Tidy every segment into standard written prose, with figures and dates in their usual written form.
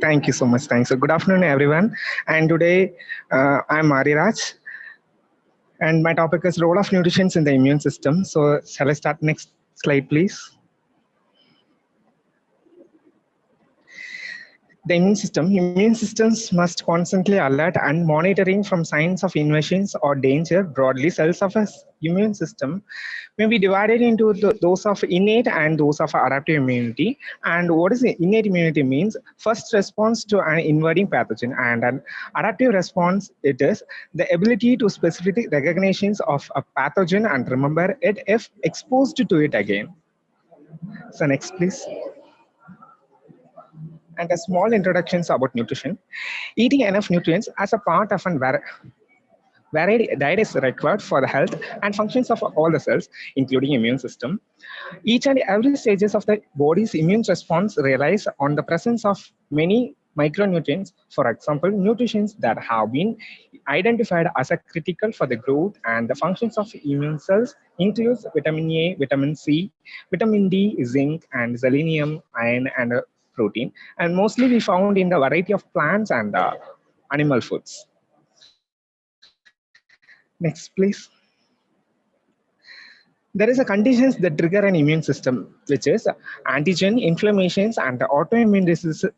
Thank you so much. Thanks. So good afternoon, everyone. And today I'm Mariraj, and my topic is role of nutrition in the immune system. So shall I start next slide, please? The immune systems must constantly alert and monitoring from signs of invasions or danger. Broadly, cells of a immune system may be divided into those of innate and those of adaptive immunity. And what is innate immunity means? First response to an invading pathogen, and an adaptive response, it is the ability to specific recognitions of a pathogen and remember it if exposed to it again. So next, please. And a small introductions about nutrition. Eating enough nutrients as a part of an varied diet is required for the health and functions of all the cells, including immune system. Each and every stages of the body's immune response relies on the presence of many micronutrients. For example, nutrients that have been identified as a critical for the growth and the functions of immune cells includes vitamin A, vitamin C, vitamin D, zinc, and selenium, iron, and protein. And mostly we found in the variety of plants and animal foods. Next, please. There is a conditions that trigger an immune system, which is antigen, inflammations, and autoimmune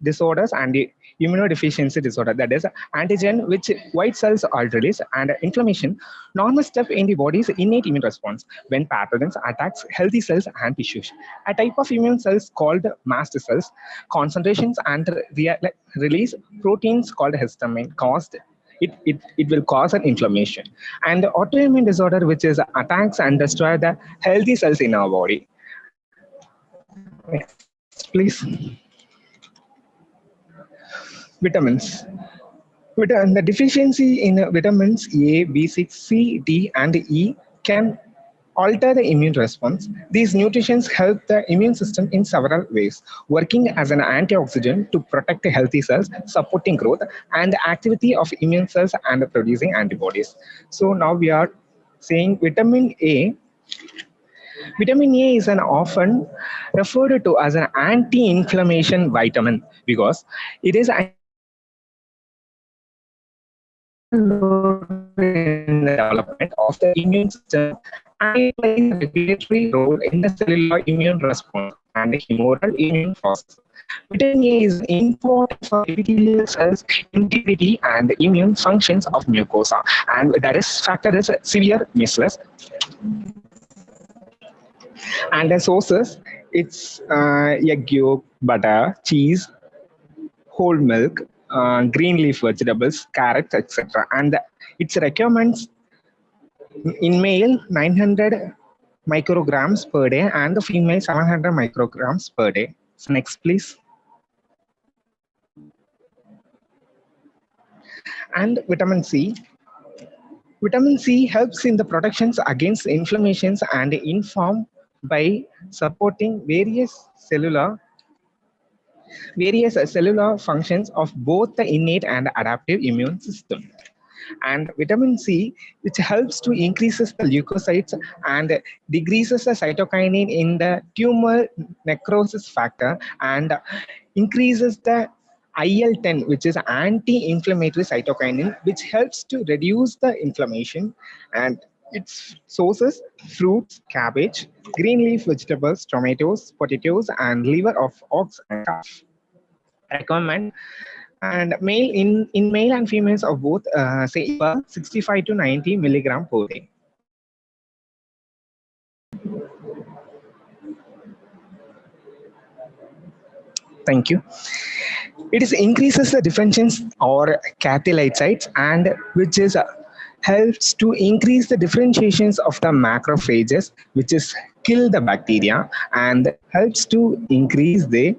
disorders and immunodeficiency disorder. That is antigen, which white cells are released, and inflammation, normal step in the body's innate immune response when pathogens attacks healthy cells and tissues. A type of immune cells called mast cells, concentrations and release proteins called histamine caused it will cause an inflammation. And the autoimmune disorder, which is attacks and destroy the healthy cells in our body. Next, please. Vitamins. The deficiency in vitamins A, B6, C, D, and E can alter the immune response. These nutrients help the immune system in several ways, working as an antioxidant to protect healthy cells, supporting growth and the activity of immune cells and producing antibodies. So now we are saying vitamin A. Vitamin A is an often referred to as an anti-inflammation vitamin because it is in the development of the immune system and it plays a regulatory role in the cellular immune response and the humoral immune process. Vitamin A is important for epithelial cells, integrity, and immune functions of mucosa, and that is factor is severe measles. And the sources, it's egg yolk, butter, cheese, whole milk, green leaf vegetables, carrots, etc. And it recommends in male 900 micrograms per day and the female 700 micrograms per day. So next, please. And vitamin C. Vitamin C helps in the protections against inflammations and inform by supporting various cellular functions of both the innate and adaptive immune system. And vitamin C, which helps to increases the leukocytes and decreases the cytokinin in the tumor necrosis factor and increases the IL-10, which is anti-inflammatory cytokinin, which helps to reduce the inflammation. And its sources, fruits, cabbage, green leaf vegetables, tomatoes, potatoes, and liver of ox and calf. Recommend and male in male and females of both say 65 to 90 milligram per day. Thank you. It is increases the differentiations or catalytes and which is helps to increase the differentiations of the macrophages, which is kill the bacteria, and helps to increase the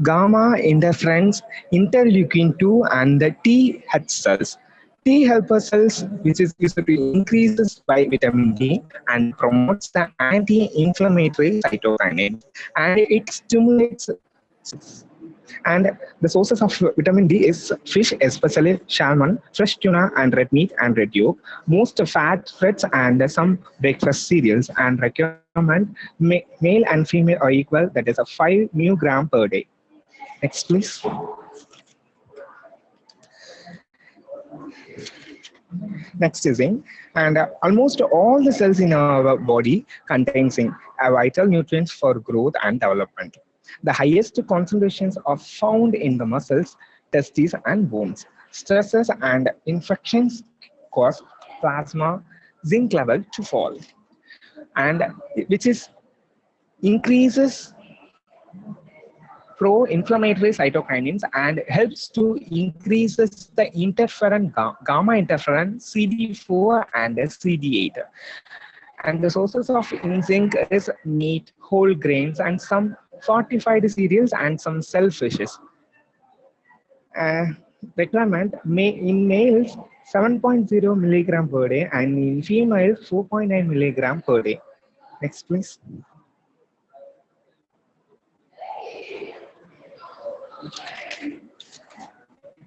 gamma interference, interleukin 2, and the T cells. T helper cells, which is used to increases by vitamin D and promotes the anti-inflammatory cytokinin, and it stimulates. And the sources of vitamin D is fish, especially salmon, fresh tuna, and red meat and red yolk, most fat breads, and some breakfast cereals. And recommend male and female are equal, that is a 5 mg per day. Next, please. Next is zinc, and almost all the cells in our body contain zinc, a vital nutrient for growth and development. The highest concentrations are found in the muscles, testes, and bones. Stresses and infections cause plasma zinc level to fall, and which is increases pro-inflammatory cytokinins and helps to increases the interferon gamma interferon CD4 and CD8. And the sources of zinc is meat, whole grains, and some fortified cereals and some shellfishes. Requirement in males 7.0 milligram per day and in females 4.9 milligram per day. Next, please.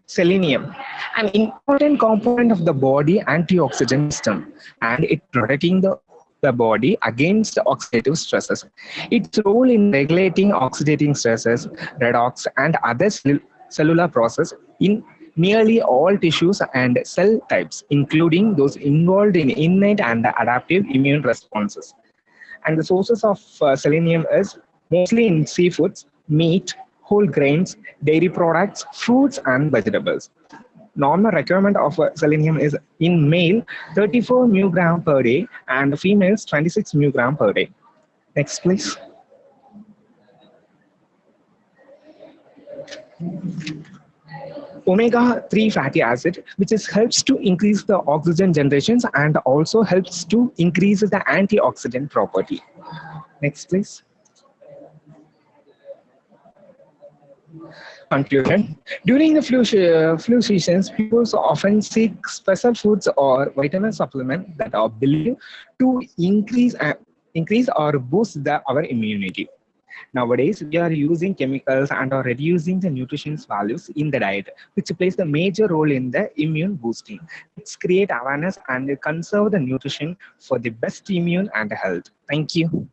Selenium, an important component of the body antioxidant system, and it protecting the body against oxidative stresses. Its role in regulating oxidative stresses, redox, and other cellular process in nearly all tissues and cell types, including those involved in innate and adaptive immune responses. And the sources of selenium is mostly in seafoods, meat, whole grains, dairy products, fruits, and vegetables. Normal requirement of selenium is in male 34 mg per day and females 26 mg per day. Next, please. Omega-3 fatty acid, which helps to increase the oxygen generations and also helps to increase the antioxidant property. Next, please. Conclusion. During the flu seasons, people often seek special foods or vitamin supplements that are believed to increase or boost our immunity. Nowadays, we are using chemicals and are reducing the nutrition values in the diet, which plays a major role in the immune boosting. Let's create awareness and conserve the nutrition for the best immune and health. Thank you.